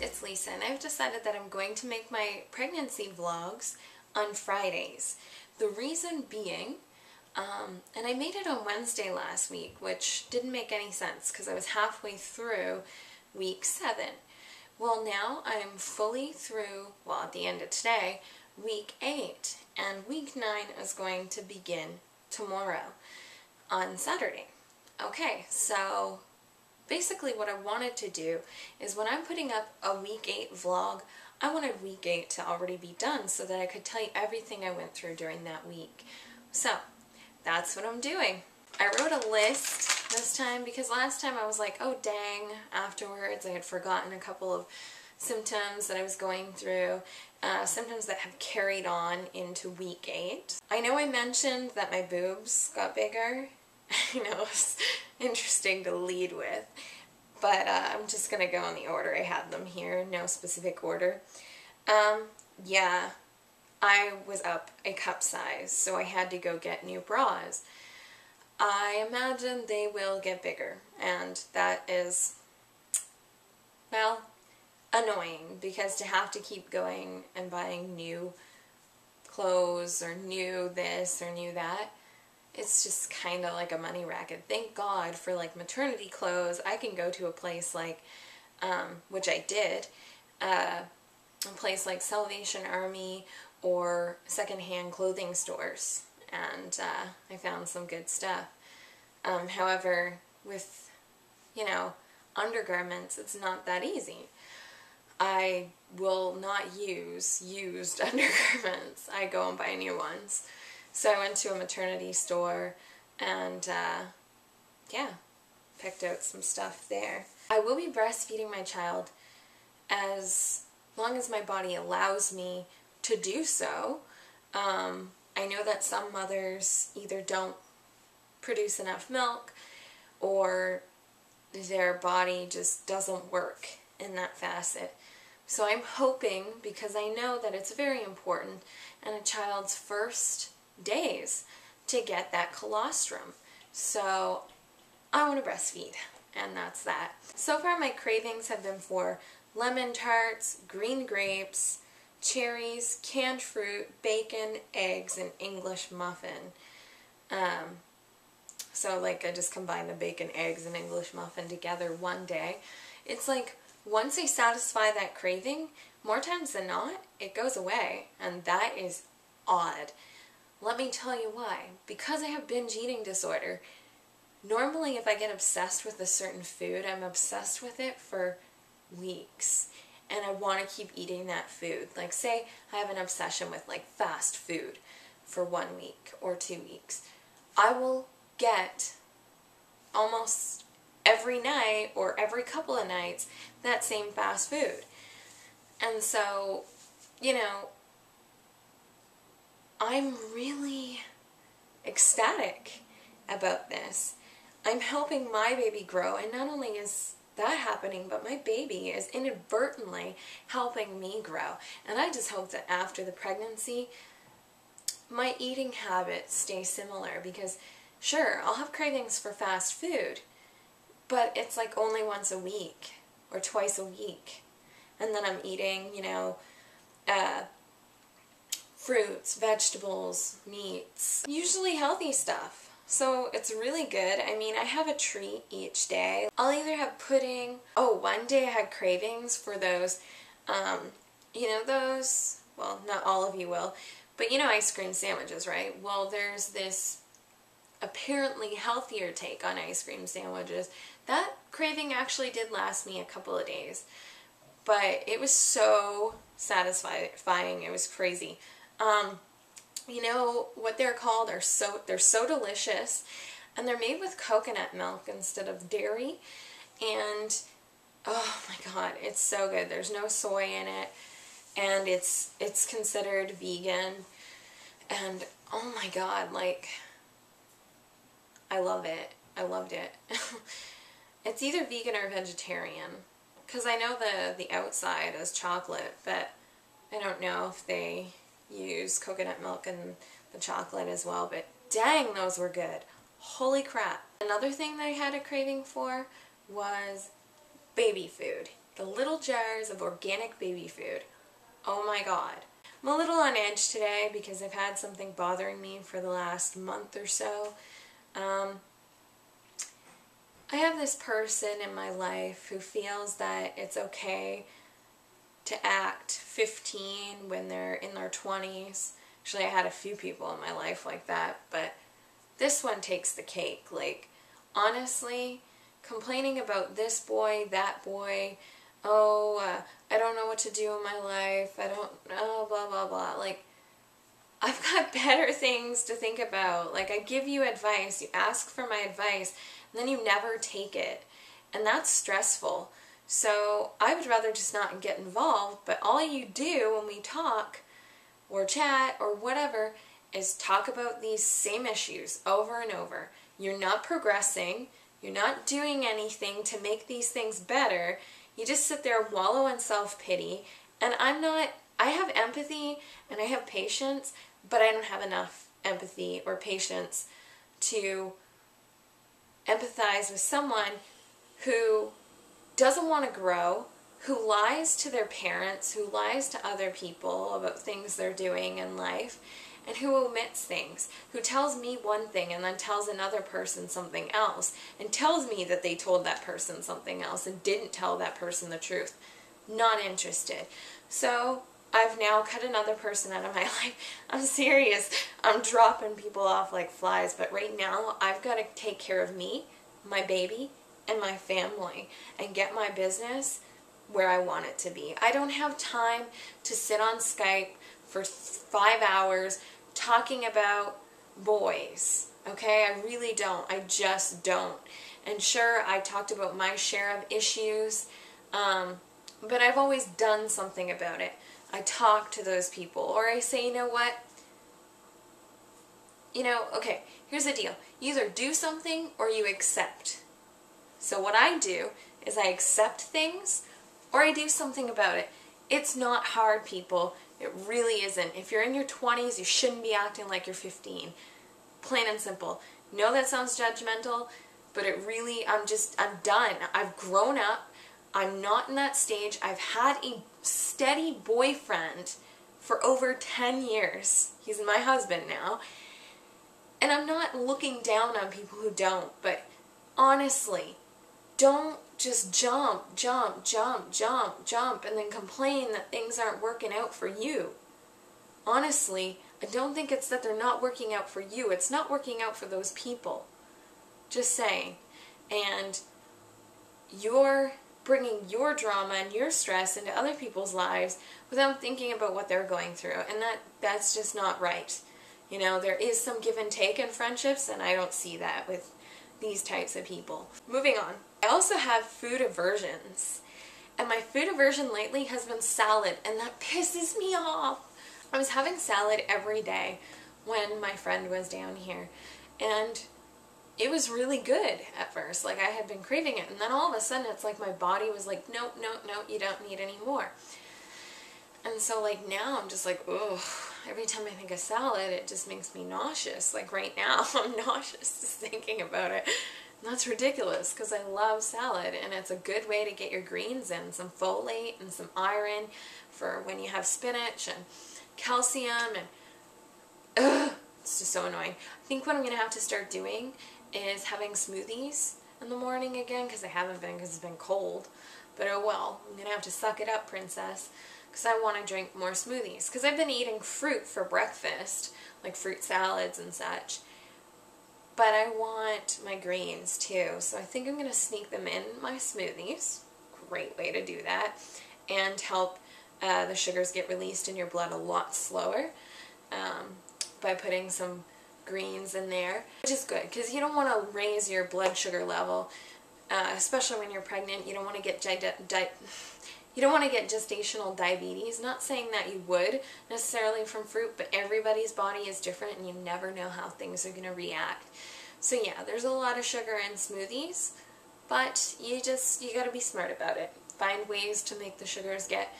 it's Lisa, and I've decided that I'm going to make my pregnancy vlogs on Fridays. The reason being, and I made it on Wednesday last week, which didn't make any sense because I was halfway through week 7. Well, now I'm fully through, well, at the end of today, week 8, and week 9 is going to begin tomorrow on Saturday. Okay, so basically what I wanted to do is when I'm putting up a week 8 vlog, I wanted week 8 to already be done so that I could tell you everything I went through during that week. So that's what I'm doing. I wrote a list this time because last time I was like, oh dang, afterwards I had forgotten a couple of symptoms that I was going through, symptoms that have carried on into week 8. I know I mentioned that my boobs got bigger. I know it's interesting to lead with, but I'm just going to go in the order I had them here, no specific order. Yeah, I was up a cup size, so I had to go get new bras. I imagine they will get bigger, and that is, well, annoying, because to have to keep going and buying new clothes or new this or new that, it's just kind of like a money racket. Thank God for like maternity clothes. I can go to a place like, which I did, a place like Salvation Army or secondhand clothing stores, and I found some good stuff. However, with, you know, undergarments, it's not that easy. I will not use used undergarments. I go and buy new ones. So I went to a maternity store and, yeah, picked out some stuff there. I will be breastfeeding my child as long as my body allows me to do so. I know that some mothers either don't produce enough milk or their body just doesn't work in that facet. So I'm hoping, because I know that it's very important in a child's first days to get that colostrum. So I want to breastfeed, and that's that. So far my cravings have been for lemon tarts, green grapes, cherries, canned fruit, bacon, eggs, and English muffin. So like I just combined the bacon, eggs, and English muffin together one day. It's like once I satisfy that craving, more times than not, it goes away, and that is odd. Let me tell you why. Because I have binge eating disorder, normally if I get obsessed with a certain food, I'm obsessed with it for weeks. And I want to keep eating that food. Like say I have an obsession with like fast food for 1 week or 2 weeks. I will get almost every night or every couple of nights that same fast food. And so, you know, I'm really ecstatic about this. I'm helping my baby grow, and not only is that happening, but my baby is inadvertently helping me grow. And I just hope that after the pregnancy, my eating habits stay similar, because sure, I'll have cravings for fast food, but it's like only once a week or twice a week. And then I'm eating, you know, fruits, vegetables, meats, usually healthy stuff. So it's really good. I mean, I have a treat each day. I'll either have pudding. Oh, one day I had cravings for those, you know, those, well, not all of you will, but you know ice cream sandwiches, right? Well, there's this apparently healthier take on ice cream sandwiches. That craving actually did last me a couple of days, but it was so satisfying. It was crazy. You know what they're called? They're so delicious, and they're made with coconut milk instead of dairy, and oh my god, it's so good. There's no soy in it, and it's considered vegan, and oh my god, like, I love it. I loved it. It's either vegan or vegetarian, because I know the outside is chocolate, but I don't know if they use coconut milk in the chocolate as well, but dang, those were good. Holy crap. Another thing that I had a craving for was baby food. the little jars of organic baby food. Oh my God. I'm a little on edge today because I've had something bothering me for the last month or so. I have this person in my life who feels that it's okay to act 15 when they're in their 20s. Actually, I had a few people in my life like that, but this one takes the cake. Like, honestly, complaining about this boy, that boy, I don't know what to do in my life, blah, blah, blah. Like, I've got better things to think about. Like, I give you advice, you ask for my advice, and then you never take it. And that's stressful. So I would rather just not get involved, but all you do when we talk or chat or whatever is talk about these same issues over and over. You're not progressing. You're not doing anything to make these things better. You just sit there and wallow in self-pity. And I have empathy and I have patience, but I don't have enough empathy or patience to empathize with someone who doesn't want to grow, who lies to their parents, who lies to other people about things they're doing in life, and who omits things, who tells me one thing and then tells another person something else, and tells me that they told that person something else and didn't tell that person the truth. Not interested. So I've now cut another person out of my life. I'm serious. I'm dropping people off like flies, but right now I've got to take care of me, my baby, and my family, and get my business where I want it to be. I don't have time to sit on Skype for 5 hours talking about boys, okay? I really don't. I just don't. And sure, I talked about my share of issues, but I've always done something about it. I talk to those people, or I say, you know what? Okay, here's the deal. You either do something or you accept. So what I do is I accept things or I do something about it. It's not hard, people. It really isn't. If you're in your 20s, you shouldn't be acting like you're 15. Plain and simple. No, that sounds judgmental, but it really, I'm done. I've grown up. I'm not in that stage. I've had a steady boyfriend for over 10 years. He's my husband now. And I'm not looking down on people who don't, but honestly, don't just jump, and then complain that things aren't working out for you. Honestly, I don't think it's that they're not working out for you. It's not working out for those people. Just saying. And you're bringing your drama and your stress into other people's lives without thinking about what they're going through. And that's just not right. There is some give and take in friendships, and I don't see that with these types of people. Moving on. I also have food aversions. And my food aversion lately has been salad, and that pisses me off. I was having salad every day when my friend was down here, and it was really good at first. Like, I had been craving it, and then all of a sudden it's like my body was like, no, you don't need any more. And so like now I'm just like, ugh, every time I think of salad it just makes me nauseous. Like right now I'm nauseous just thinking about it. And that's ridiculous because I love salad and it's a good way to get your greens in, some folate and some iron for when you have spinach and calcium and it's just so annoying. I think what I'm going to have to start doing is having smoothies in the morning again because I haven't been because it's been cold. But oh well, I'm going to have to suck it up, princess. Because I want to drink more smoothies. Because I've been eating fruit for breakfast, like fruit salads and such. But I want my greens too. So I think I'm going to sneak them in my smoothies. Great way to do that. And help the sugars get released in your blood a lot slower by putting some greens in there. Which is good because you don't want to raise your blood sugar level, especially when you're pregnant. You don't want to get gestational diabetes. Not saying that you would necessarily from fruit, but everybody's body is different and you never know how things are going to react. So yeah, there's a lot of sugar in smoothies, but you got to be smart about it. Find ways to make the sugars get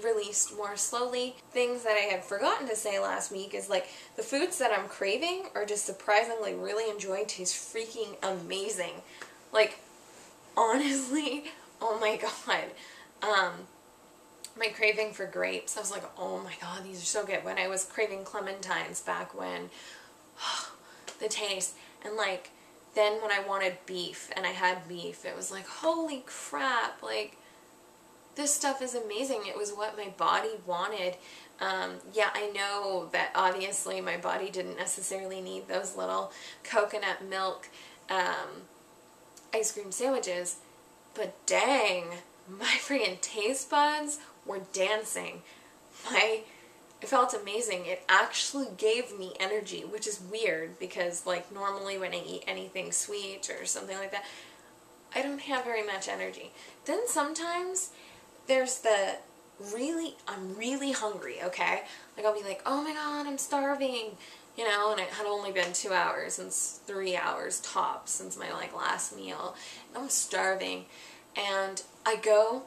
released more slowly. Things that I had forgotten to say last week is like the foods that I'm craving or just surprisingly really enjoy taste freaking amazing. Like honestly, oh my God, my craving for grapes. I was like, oh my God, these are so good. When I was craving clementines back when, the taste. And like, then when I wanted beef and I had beef, it was like, holy crap, like, this stuff is amazing. It was what my body wanted. Yeah, I know that obviously my body didn't necessarily need those little coconut milk ice cream sandwiches, but dang, my freaking taste buds were dancing. It felt amazing. It actually gave me energy, which is weird because like normally when I eat anything sweet or something like that, I don't have very much energy. Then sometimes there's the I'm really hungry, okay? Like I'll be like, oh my God, I'm starving, you know, and it had only been 2 hours and 3 hours tops since my like last meal, and I'm starving, and I go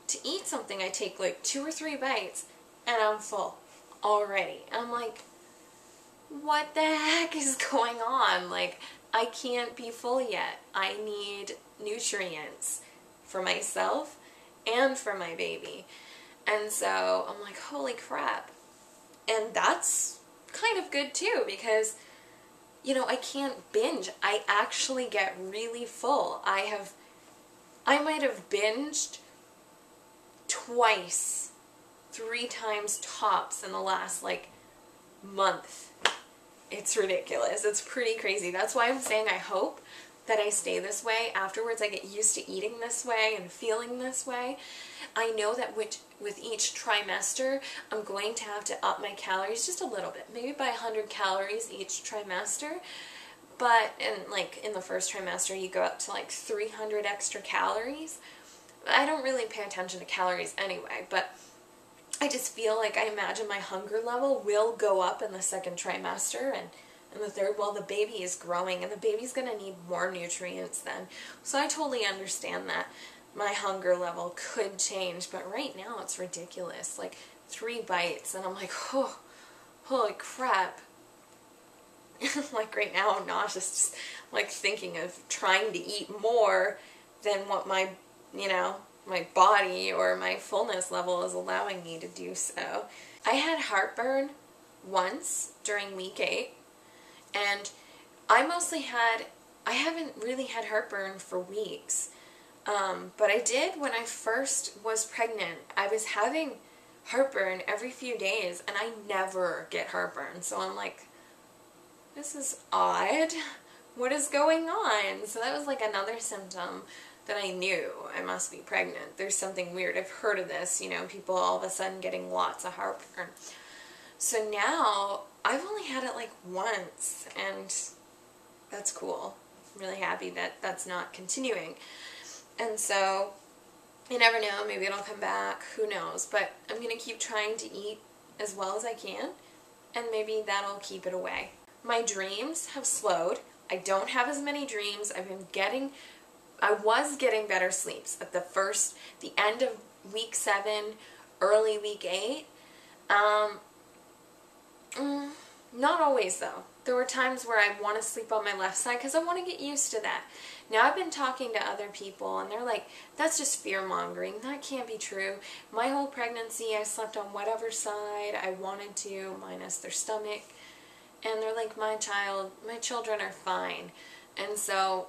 to eat something, I take like 2 or 3 bites, and I'm full already. And I'm like, what the heck is going on? Like, I can't be full yet. I need nutrients for myself and for my baby. And so I'm like, holy crap. And that's kind of good too, because, you know, I can't binge. I actually get really full. I might have binged twice, 3 times tops in the last like month. It's ridiculous. It's pretty crazy. That's why I'm saying I hope that I stay this way. Afterwards I get used to eating this way and feeling this way. I know that with each trimester I'm going to have to up my calories just a little bit, maybe by 100 calories each trimester. But like in the first trimester you go up to like 300 extra calories. I don't really pay attention to calories anyway, but I just feel like I imagine my hunger level will go up in the second trimester and in the third. Well, the baby is growing and the baby's going to need more nutrients then. So I totally understand that my hunger level could change, but right now it's ridiculous. Like 3 bites and I'm like, oh, holy crap. Like right now I'm nauseous, just like thinking of trying to eat more than what my, you know, my body or my fullness level is allowing me to do so. I had heartburn once during week 8, and I haven't really had heartburn for weeks, but I did when I first was pregnant. I was having heartburn every few days, and I never get heartburn, so I'm like, this is odd. What is going on? So that was like another symptom that I knew I must be pregnant. There's something weird. I've heard of this, you know, people all of a sudden getting lots of heartburn. So now I've only had it like once, and that's cool. I'm really happy that that's not continuing. And so you never know, maybe it'll come back, who knows, but I'm going to keep trying to eat as well as I can, and maybe that'll keep it away. My dreams have slowed. I don't have as many dreams. I was getting better sleeps at the end of week 7, early week 8. Not always though. There were times where I want to sleep on my left side because I want to get used to that. Now I've been talking to other people and they're like, that's just fear-mongering. That can't be true. My whole pregnancy I slept on whatever side I wanted to, minus their stomach. And they're like, my children are fine. And so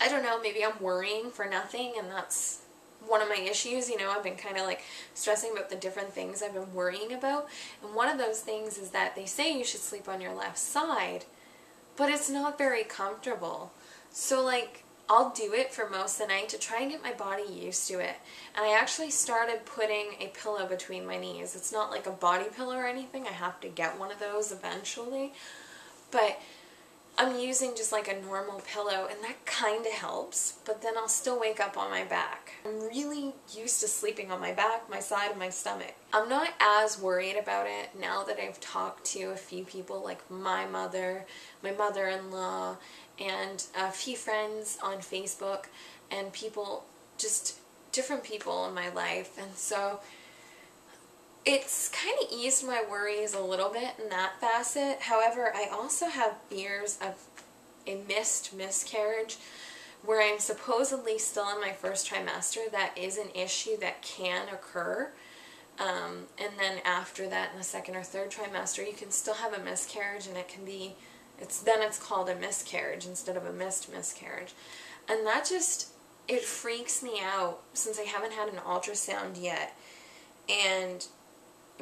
I don't know, maybe I'm worrying for nothing, and that's one of my issues. You know, I've been kind of like stressing about the different things I've been worrying about, and one of those things is that they say you should sleep on your left side, but it's not very comfortable. So like, I'll do it for most of the night to try and get my body used to it. And I actually started putting a pillow between my knees. It's not like a body pillow or anything. I have to get one of those eventually, but I'm using just like a normal pillow, and that kind of helps, but then I'll still wake up on my back. I'm really used to sleeping on my back, my side, and my stomach. I'm not as worried about it now that I've talked to a few people, like my mother, my mother-in-law, and a few friends on Facebook, and people, just different people in my life, and so it's kind of eased my worries a little bit in that facet. However, I also have fears of a miscarriage where I'm supposedly still in my first trimester, that is an issue that can occur. And then after that, in the second or third trimester, you can still have a miscarriage, and it can be, it's called a miscarriage instead of a missed miscarriage. And that just, it freaks me out since I haven't had an ultrasound yet. And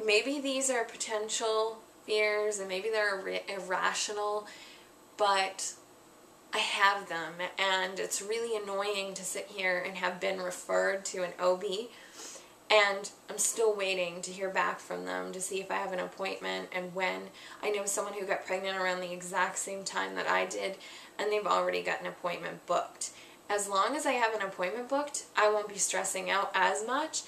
maybe these are potential fears, and maybe they're irrational, but I have them, and it's really annoying to sit here and have been referred to an OB, and I'm still waiting to hear back from them to see if I have an appointment and when. I know someone who got pregnant around the exact same time that I did, and they've already got an appointment booked. As long as I have an appointment booked, I won't be stressing out as much,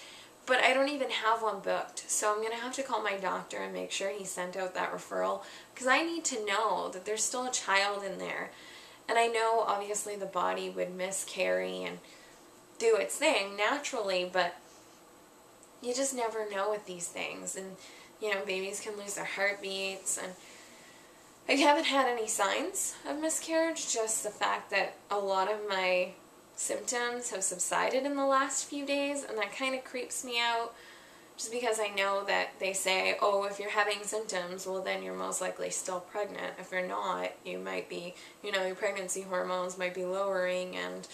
but I don't even have one booked, so I'm going to have to call my doctor and make sure he sent out that referral, because I need to know that there's still a child in there. And I know, obviously, the body would miscarry and do its thing naturally, but you just never know with these things. And, you know, babies can lose their heartbeats, and I haven't had any signs of miscarriage, just the fact that a lot of my symptoms have subsided in the last few days, and that kind of creeps me out, just because I know that they say, oh, if you're having symptoms, well, then you're most likely still pregnant. If you're not, you might be, you know, your pregnancy hormones might be lowering, and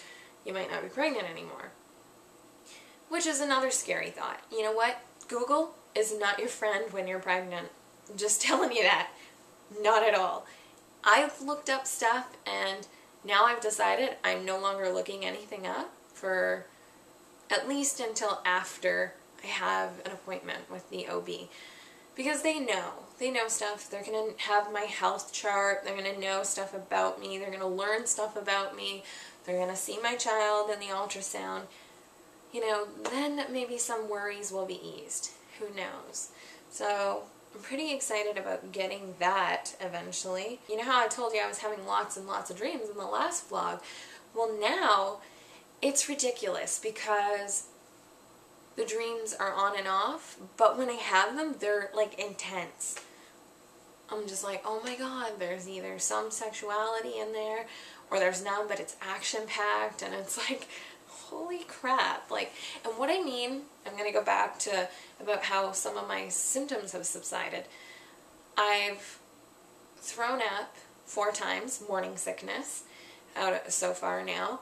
you might not be pregnant anymore. Which is another scary thought. You know what? Google is not your friend when you're pregnant. I'm just telling you that. Not at all. I've looked up stuff, and now I've decided I'm no longer looking anything up for at least until after I have an appointment with the OB. Because they know stuff. They're going to have my health chart. They're going to know stuff about me. They're going to learn stuff about me. They're going to see my child in the ultrasound. You know, then maybe some worries will be eased. Who knows? So I'm pretty excited about getting that eventually. You know how I told you I was having lots and lots of dreams in the last vlog? Well, now it's ridiculous because the dreams are on and off, but when I have them, they're like intense. I'm just like, oh my god, there's either some sexuality in there or there's none, but it's action-packed, and it's like, holy crap. Like, and what I mean, I'm going to go back to about how some of my symptoms have subsided. I've thrown up 4 times, morning sickness, out so far now.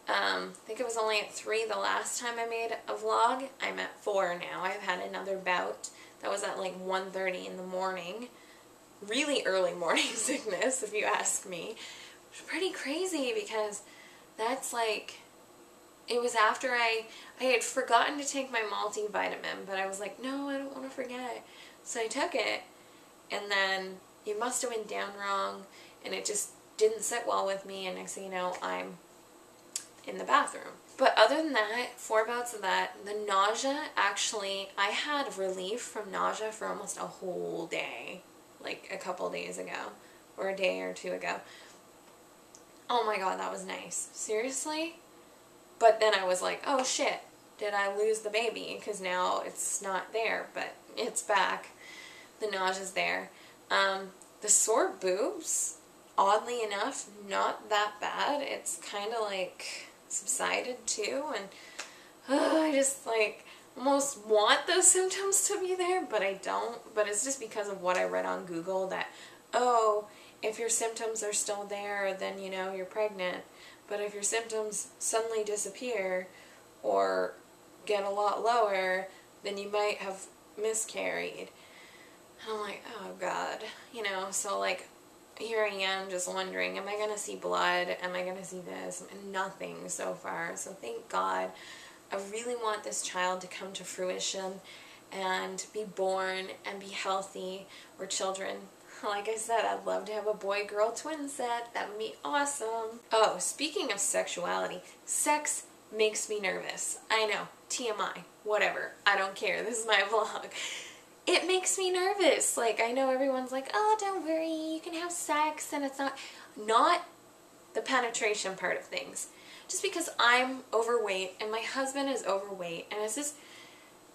I think it was only at 3 the last time I made a vlog. I'm at 4 now. I've had another bout. That was at like 1:30 in the morning. Really early morning sickness, if you ask me. It's pretty crazy because that's like, it was after I had forgotten to take my multivitamin, but I was like, no, I don't want to forget. So I took it, and then it must have went down wrong, and it just didn't sit well with me, and next thing you know, I'm in the bathroom. But other than that, 4 bouts of that, the nausea, actually, I had relief from nausea for almost a whole day, like a couple days ago, or a day or 2 ago. Oh my god, that was nice. Seriously? But then I was like, oh shit, did I lose the baby? Because now it's not there, but it's back. The nausea's there. The sore boobs, oddly enough, not that bad. It's kind of like subsided too, and I just like almost want those symptoms to be there, but I don't. But it's just because of what I read on Google that, oh, if your symptoms are still there, then you know you're pregnant. But if your symptoms suddenly disappear or get a lot lower, then you might have miscarried. And I'm like, oh god, you know, so like here I am just wondering, am I going to see blood? Am I going to see this? And nothing so far, so thank God. I really want this child to come to fruition and be born and be healthy. We're children. Like I said, I'd love to have a boy-girl twin set. That would be awesome. Oh, speaking of sexuality, sex makes me nervous. I know, TMI, whatever. I don't care. This is my vlog. It makes me nervous. Like, I know everyone's like, oh, don't worry, you can have sex, and it's not the penetration part of things. Just because I'm overweight, and my husband is overweight, and it's just,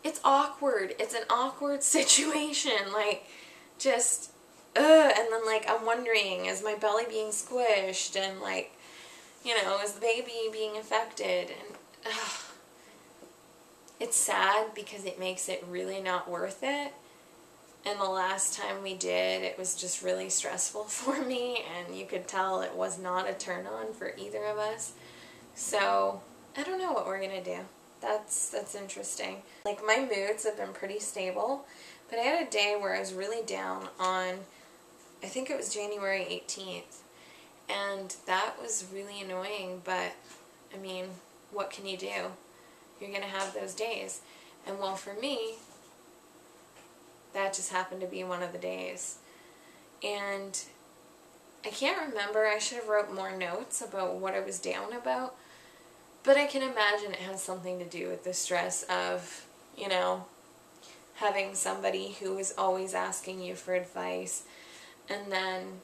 it's awkward. It's an awkward situation. Like, just, and then, like, I'm wondering, is my belly being squished, and, like, is the baby being affected? And it's sad because it makes it really not worth it. And the last time we did, it was just really stressful for me, and you could tell it was not a turn on for either of us. So I don't know what we're gonna do. That's interesting. Like, my moods have been pretty stable, but I had a day where I was really down on, I think it was January 18th, and that was really annoying. But I mean, what can you do? You're gonna have those days. And well, for me, that just happened to be one of the days. And I can't remember, I should have wrote more notes about what I was down about, but I can imagine it has something to do with the stress of, having somebody who is always asking you for advice, and then,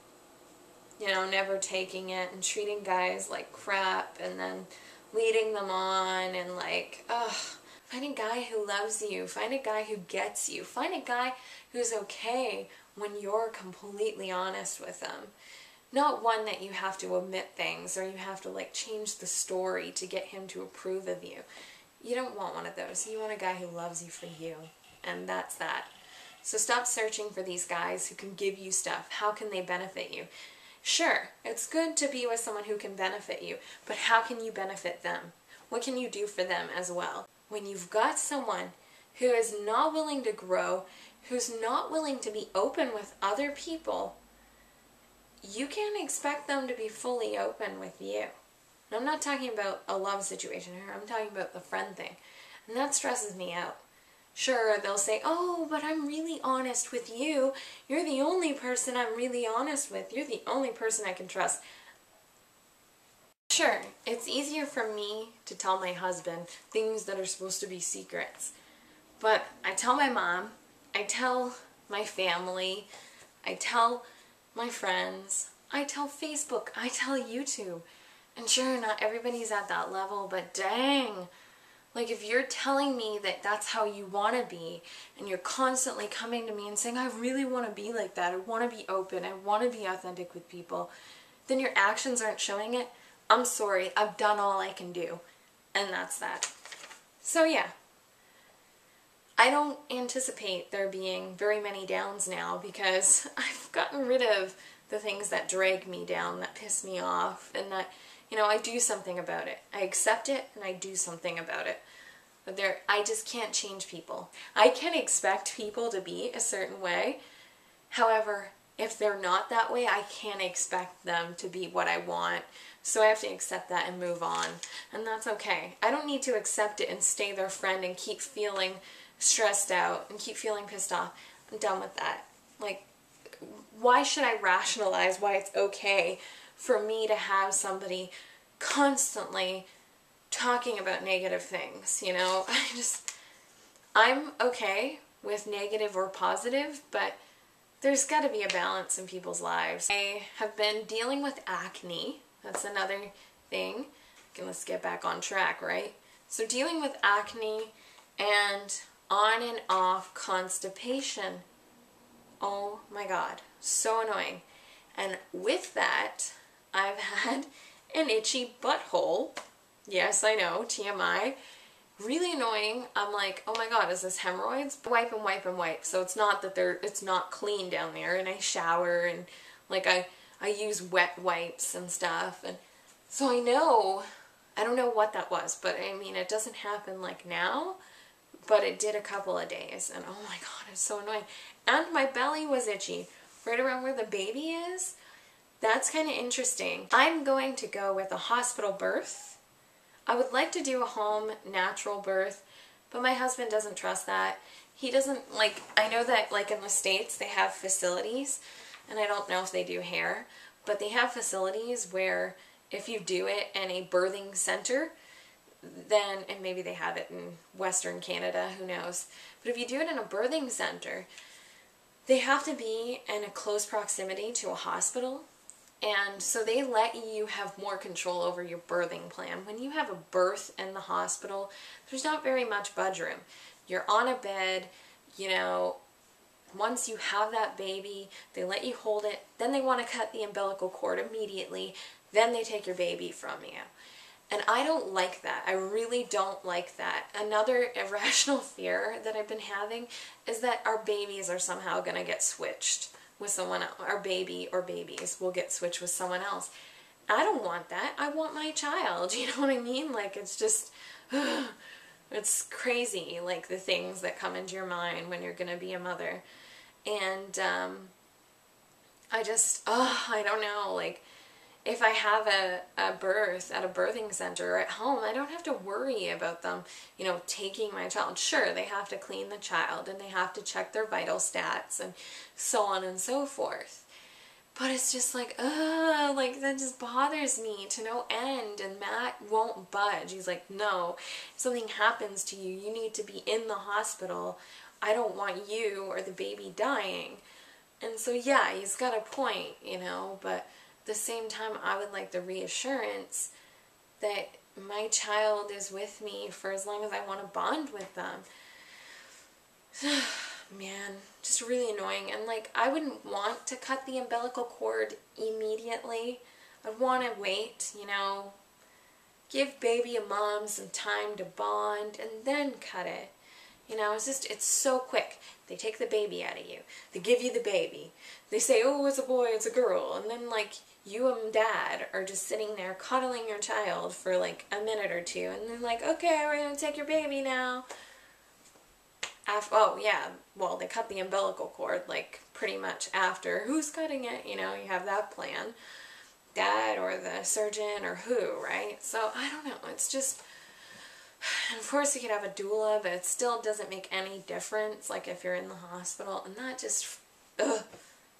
never taking it, and treating guys like crap, and then leading them on, and like, ugh. Find a guy who loves you. Find a guy who gets you. Find a guy who's okay when you're completely honest with them. Not one that you have to omit things, or you have to like change the story to get him to approve of you. You don't want one of those. You want a guy who loves you for you. And that's that. So stop searching for these guys who can give you stuff. How can they benefit you? Sure, it's good to be with someone who can benefit you, but how can you benefit them? What can you do for them as well? When you've got someone who is not willing to grow, who's not willing to be open with other people, you can't expect them to be fully open with you. And I'm not talking about a love situation here, I'm talking about the friend thing. And that stresses me out. Sure, they'll say, oh, but I'm really honest with you. You're the only person I'm really honest with. You're the only person I can trust. Sure, it's easier for me to tell my husband things that are supposed to be secrets. But I tell my mom, I tell my family, I tell my friends, I tell Facebook, I tell YouTube. And sure, not everybody's at that level, but dang. Like, if you're telling me that that's how you want to be, and you're constantly coming to me and saying, I really want to be like that, I want to be open, I want to be authentic with people, then your actions aren't showing it. I'm sorry, I've done all I can do. And that's that. So yeah, I don't anticipate there being very many downs now, because I've gotten rid of the things that drag me down, that piss me off, and that, I do something about it. I accept it and I do something about it. But I just can't change people. I can expect people to be a certain way. However, if they're not that way, I can't expect them to be what I want. So I have to accept that and move on. And that's okay. I don't need to accept it and stay their friend and keep feeling stressed out and keep feeling pissed off. I'm done with that. Like, why should I rationalize why it's okay for me to have somebody constantly talking about negative things, I'm okay with negative or positive, but there's got to be a balance in people's lives. I have been dealing with acne. That's another thing. Okay, let's get back on track, right? So dealing with acne and on and off constipation. Oh my God, so annoying. And with that, I've had an itchy butthole. Yes, I know, TMI. Really annoying. I'm like, oh my God, is this hemorrhoids? Wipe and wipe and wipe. So it's not that it's not clean down there, and I shower, and like I use wet wipes and stuff, and so I don't know what that was, but I mean, it doesn't happen like now, but it did a couple of days, and oh my God, it's so annoying. And my belly was itchy, right around where the baby is. That's kind of interesting. I'm going to go with a hospital birth. I would like to do a home natural birth, but my husband doesn't trust that. He doesn't, like, I know that like in the States they have facilities, and I don't know if they do hair, but they have facilities where if you do it in a birthing center, then, and maybe they have it in Western Canada, who knows, but if you do it in a birthing center, they have to be in a close proximity to a hospital. And so they let you have more control over your birthing plan. When you have a birth in the hospital, there's not very much budge room. You're on a bed, once you have that baby, they let you hold it, then they want to cut the umbilical cord immediately, then they take your baby from you. And I don't like that. I really don't like that. Another irrational fear that I've been having is that our babies are somehow going to get switched with someone else. Our baby or babies will get switched with someone else. I don't want that. I want my child. You know what I mean? Like, it's just, it's crazy, like, the things that come into your mind when you're going to be a mother. And I just, I don't know, like, if I have a birth at a birthing center or at home, I don't have to worry about them, you know, taking my child. Sure, they have to clean the child and they have to check their vital stats and so on and so forth. But it's just like, like, that just bothers me to no end. And Matt won't budge. He's like, no, if something happens to you, you need to be in the hospital. I don't want you or the baby dying. And so, yeah, he's got a point, you know, but at the same time, I would like the reassurance that my child is with me for as long as I want to bond with them. Man, just really annoying. And like, I wouldn't want to cut the umbilical cord immediately. I'd want to wait, you know, give baby and mom some time to bond and then cut it. You know, it's just, it's so quick. They take the baby out of you. They give you the baby. They say, oh, it's a boy, it's a girl. And then, like, you and dad are just sitting there cuddling your child for, like, a minute or two. And then, like, okay, we're going to take your baby now. Oh, yeah, well, they cut the umbilical cord, like, pretty much after. Who's cutting it? You know, you have that plan. Dad or the surgeon or who, right? So, I don't know. It's just... And of course you could have a doula, but it still doesn't make any difference, like if you're in the hospital, and that just, just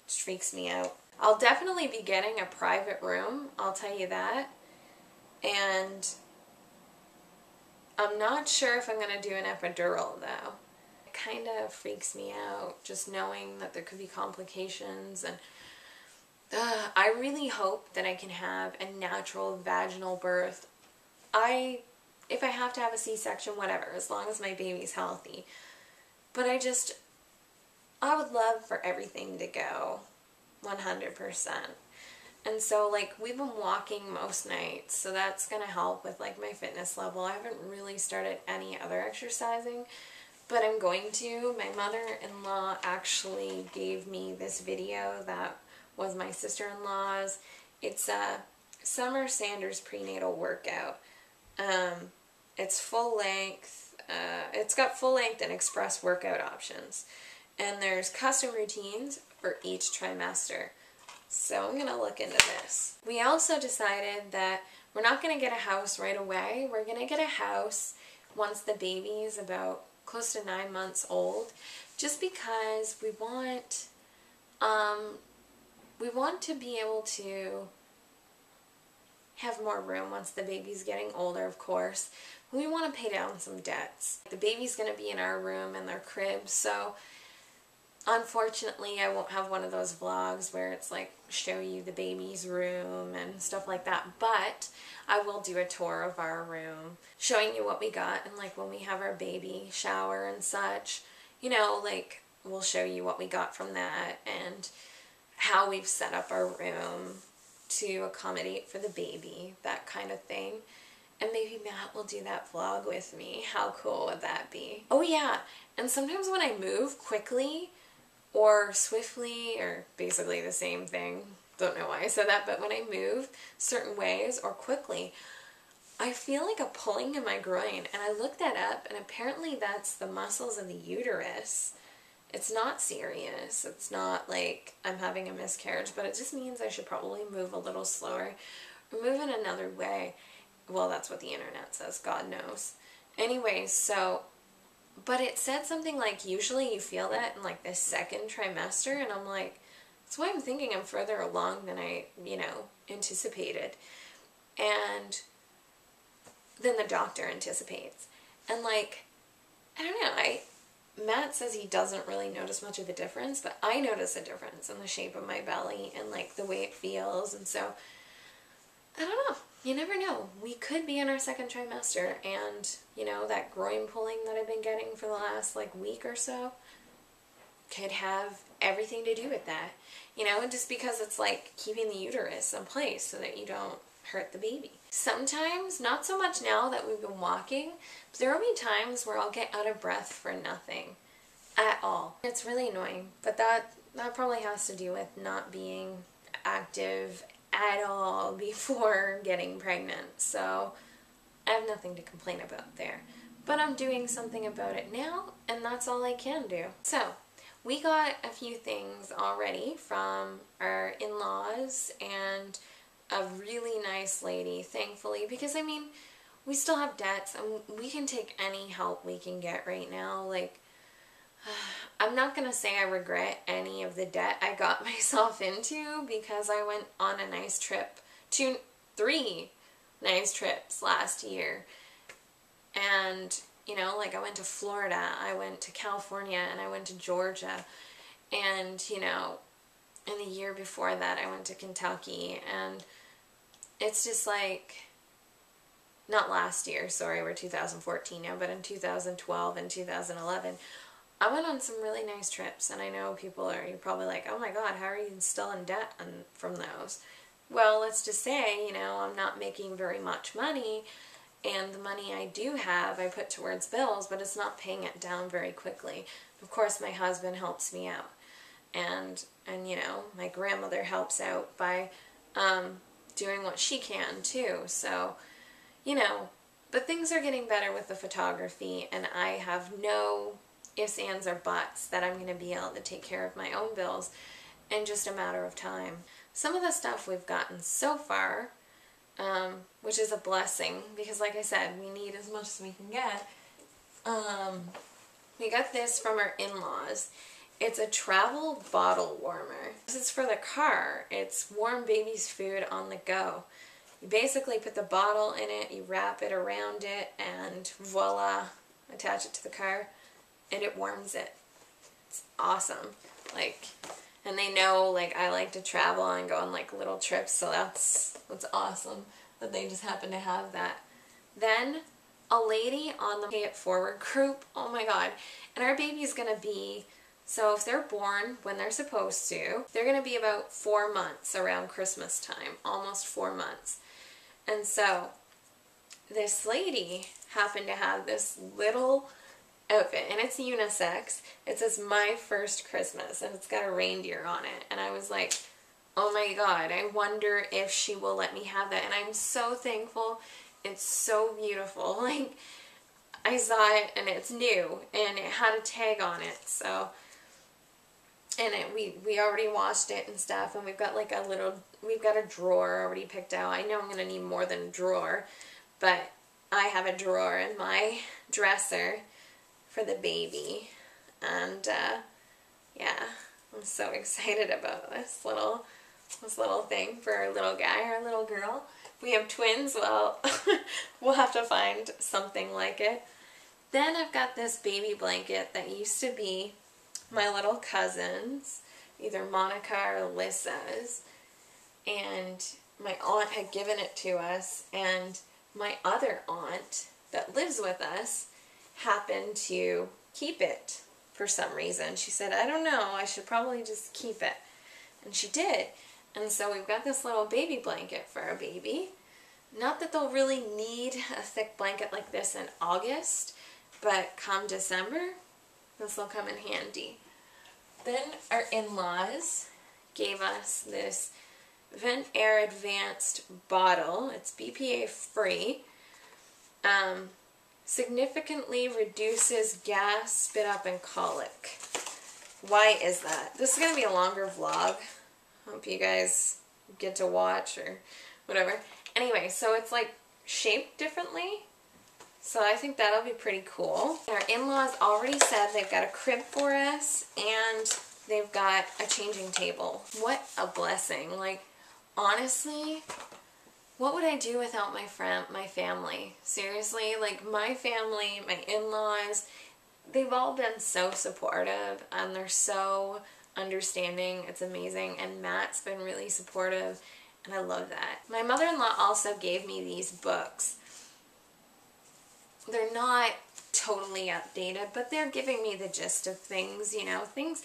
freaks me out. I'll definitely be getting a private room, I'll tell you that, and I'm not sure if I'm going to do an epidural, though. It kind of freaks me out, just knowing that there could be complications, and I really hope that I can have a natural vaginal birth. If I have to have a C-section, whatever, as long as my baby's healthy. But I would love for everything to go 100%. And so, like, we've been walking most nights, so that's going to help with, like, my fitness level. I haven't really started any other exercising, but I'm going to. My mother-in-law actually gave me this video that was my sister-in-law's. It's a Summer Sanders prenatal workout. It's full length, it's got full length and express workout options, and there's custom routines for each trimester. So I'm going to look into this. We also decided that we're not going to get a house right away. We're going to get a house once the baby is about close to 9 months old, just because we want to be able to have more room once the baby's getting older, of course. We want to pay down some debts. The baby's going to be in our room in their crib, so unfortunately I won't have one of those vlogs where it's like show you the baby's room and stuff like that, but I will do a tour of our room, showing you what we got, and like when we have our baby shower and such, you know, like we'll show you what we got from that and how we've set up our room to accommodate for the baby, that kind of thing. And maybe Matt will do that vlog with me. How cool would that be? Oh yeah, and sometimes when I move quickly or swiftly, or basically the same thing, don't know why I said that, but when I move certain ways or quickly, I feel like a pulling in my groin, and I looked that up, and apparently that's the muscles of the uterus. It's not serious. It's not like I'm having a miscarriage, but it just means I should probably move a little slower or move in another way. Well, that's what the internet says. God knows. Anyways, so, but it said something like usually you feel that in like the second trimester, and I'm like, that's why I'm thinking I'm further along than I, you know, anticipated. And then the doctor anticipates. And like, I don't know, Matt says he doesn't really notice much of a difference, but I notice a difference in the shape of my belly and like the way it feels, and so, I don't know. You never know. We could be in our second trimester, and, you know, that groin pulling that I've been getting for the last like week or so, could have everything to do with that. You know, just because it's like keeping the uterus in place so that you don't hurt the baby. Sometimes, not so much now that we've been walking, but there will be times where I'll get out of breath for nothing at all. It's really annoying, but that probably has to do with not being active at all before getting pregnant. So I have nothing to complain about there. But I'm doing something about it now, and that's all I can do. So we got a few things already from our in-laws and a really nice lady, thankfully, because I mean, we still have debts and we can take any help we can get right now. Like, I'm not going to say I regret any of the debt I got myself into because I went on a nice trip, 3 nice trips last year. And, you know, like I went to Florida, I went to California, and I went to Georgia. And, you know, in the year before that, I went to Kentucky. And it's just like, not last year, sorry, we're 2014 now, but in 2012 and 2011, I went on some really nice trips. And I know you're probably like, oh my God, how are you still in debt from those? Well, let's just say, you know, I'm not making very much money. And the money I do have, I put towards bills, but it's not paying it down very quickly. Of course, my husband helps me out. And you know, my grandmother helps out by doing what she can, too. So, you know, but things are getting better with the photography, and I have no ifs, ands, or buts that I'm going to be able to take care of my own bills in just a matter of time. Some of the stuff we've gotten so far, which is a blessing, because like I said, we need as much as we can get. We got this from our in-laws. It's a travel bottle warmer. This is for the car. It's warm baby's food on the go. You basically put the bottle in it, you wrap it around it, and voila, attach it to the car, and it warms it. It's awesome. Like, and they know, like, I like to travel and go on, like, little trips, so that's awesome that they just happen to have that. Then, a lady on the Pay It Forward group, oh my God, and our baby's gonna be, so if they're born when they're supposed to, they're gonna be about 4 months around Christmas time, almost 4 months. And so, this lady happened to have this little outfit, and it's unisex. It says "My First Christmas," and it's got a reindeer on it. And I was like, oh my God, I wonder if she will let me have that. And I'm so thankful. It's so beautiful. Like, I saw it, and it's new, and it had a tag on it. So, and we already washed it and stuff, and we've got like we've got a drawer already picked out. I know I'm gonna need more than a drawer, but I have a drawer in my dresser for the baby. And yeah, I'm so excited about this little thing for our little guy, our little girl. If we have twins, well, we'll have to find something like it. Then I've got this baby blanket that used to be my little cousin's, either Monica or Alyssa's, and my aunt had given it to us, and my other aunt that lives with us happened to keep it for some reason. She said, I don't know, I should probably just keep it. And she did. And so we've got this little baby blanket for our baby. Not that they'll really need a thick blanket like this in August, but come December, this will come in handy. Then our in-laws gave us this Vent Air Advanced bottle. It's BPA free. Significantly reduces gas, spit up, and colic. Why is that? This is going to be a longer vlog. Hope you guys get to watch or whatever. Anyway, so it's like shaped differently. So I think that'll be pretty cool. Our in-laws already said they've got a crib for us and they've got a changing table. What a blessing. Like, honestly, what would I do without my family? Seriously, like my family, my in-laws, they've all been so supportive and they're so understanding. It's amazing. And Matt's been really supportive and I love that. My mother-in-law also gave me these books. They're not totally updated, but they're giving me the gist of things, you know, things.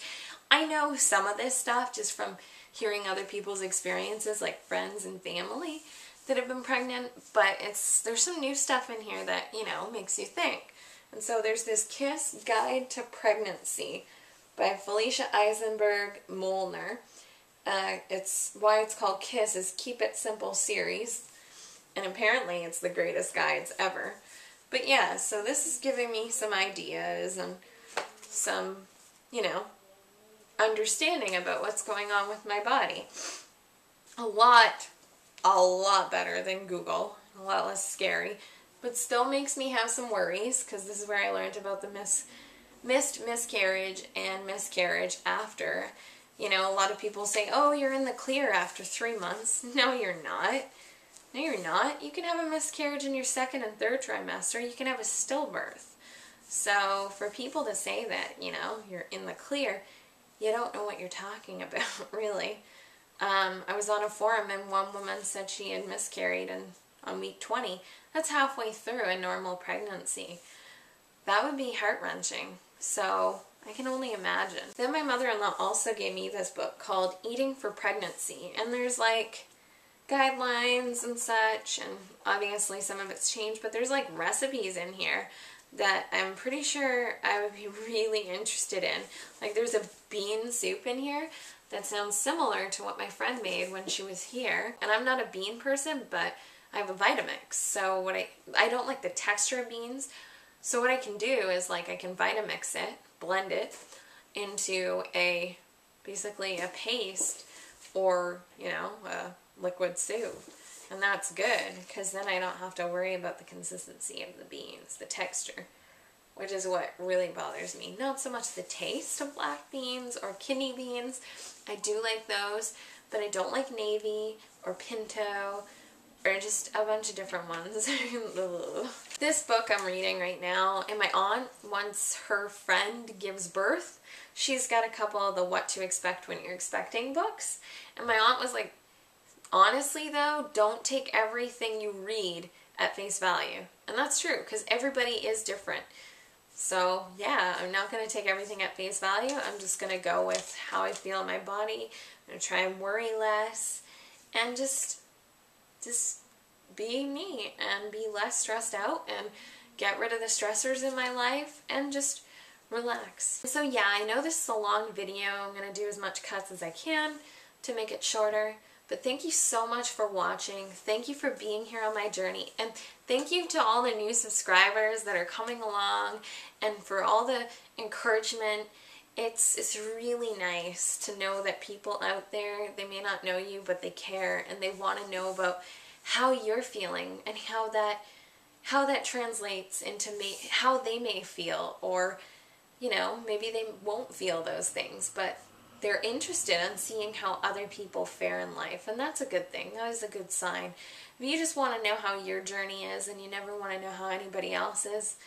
I know some of this stuff just from hearing other people's experiences, like friends and family that have been pregnant, but there's some new stuff in here that, you know, makes you think. And so there's this KISS Guide to Pregnancy by Felicia Eisenberg Molnar. It's why it's called KISS is Keep It Simple series, and apparently it's the greatest guides ever. But yeah, so this is giving me some ideas and some, you know, understanding about what's going on with my body. A lot better than Google, a lot less scary, but still makes me have some worries, because this is where I learned about the missed miscarriage and miscarriage after. You know, a lot of people say, oh, you're in the clear after 3 months. No, you're not. No, you're not. You can have a miscarriage in your second and third trimester. You can have a stillbirth. So for people to say that, you know, you're in the clear, you don't know what you're talking about, really. I was on a forum and one woman said she had miscarried on week 20. That's halfway through a normal pregnancy. That would be heart-wrenching. So I can only imagine. Then my mother-in-law also gave me this book called Eating for Pregnancy. And there's like guidelines and such, and obviously some of it's changed, but there's like recipes in here that I'm pretty sure I would be really interested in. Like there's a bean soup in here that sounds similar to what my friend made when she was here. And I'm not a bean person, but I have a Vitamix. So what I don't like the texture of beans. So what I can do is like I can Vitamix it, blend it into basically a paste or, you know, a liquid soup. And that's good, because then I don't have to worry about the consistency of the beans, the texture, which is what really bothers me. Not so much the taste of black beans or kidney beans. I do like those, but I don't like navy or pinto or just a bunch of different ones. This book I'm reading right now, and my aunt, once her friend gives birth, she's got a couple of the What to Expect When You're Expecting books. And my aunt was like, honestly though, don't take everything you read at face value. And that's true, because everybody is different. So yeah, I'm not going to take everything at face value. I'm just going to go with how I feel in my body. I'm going to try and worry less and just be me and be less stressed out and get rid of the stressors in my life and just relax. So yeah, I know this is a long video. I'm going to do as much cuts as I can to make it shorter. But thank you so much for watching. Thank you for being here on my journey. And thank you to all the new subscribers that are coming along and for all the encouragement. It's really nice to know that people out there, they may not know you, but they care and they want to know about how you're feeling and how that translates into how they may feel, or, you know, maybe they won't feel those things, but they're interested in seeing how other people fare in life, and that's a good thing. That is a good sign. If you just want to know how your journey is and you never want to know how anybody else's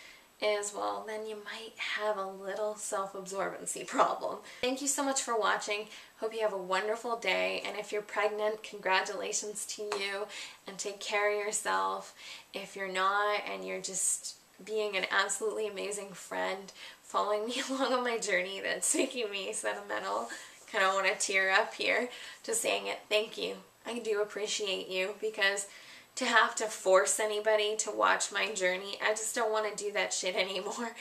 is, well, then you might have a little self-absorbency problem. Thank you so much for watching. Hope you have a wonderful day, and if you're pregnant, congratulations to you, and take care of yourself. If you're not, and you're just being an absolutely amazing friend, following me along on my journey that's making me sentimental, kind of want to tear up here just saying it. Thank you. I do appreciate you, because to have to force anybody to watch my journey, I just don't want to do that shit anymore.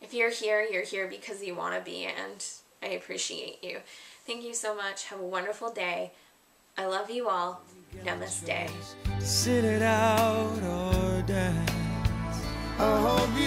If you're here because you want to be, and I appreciate you. Thank you so much. Have a wonderful day. I love you all. Namaste. Sit it out or dance. I hope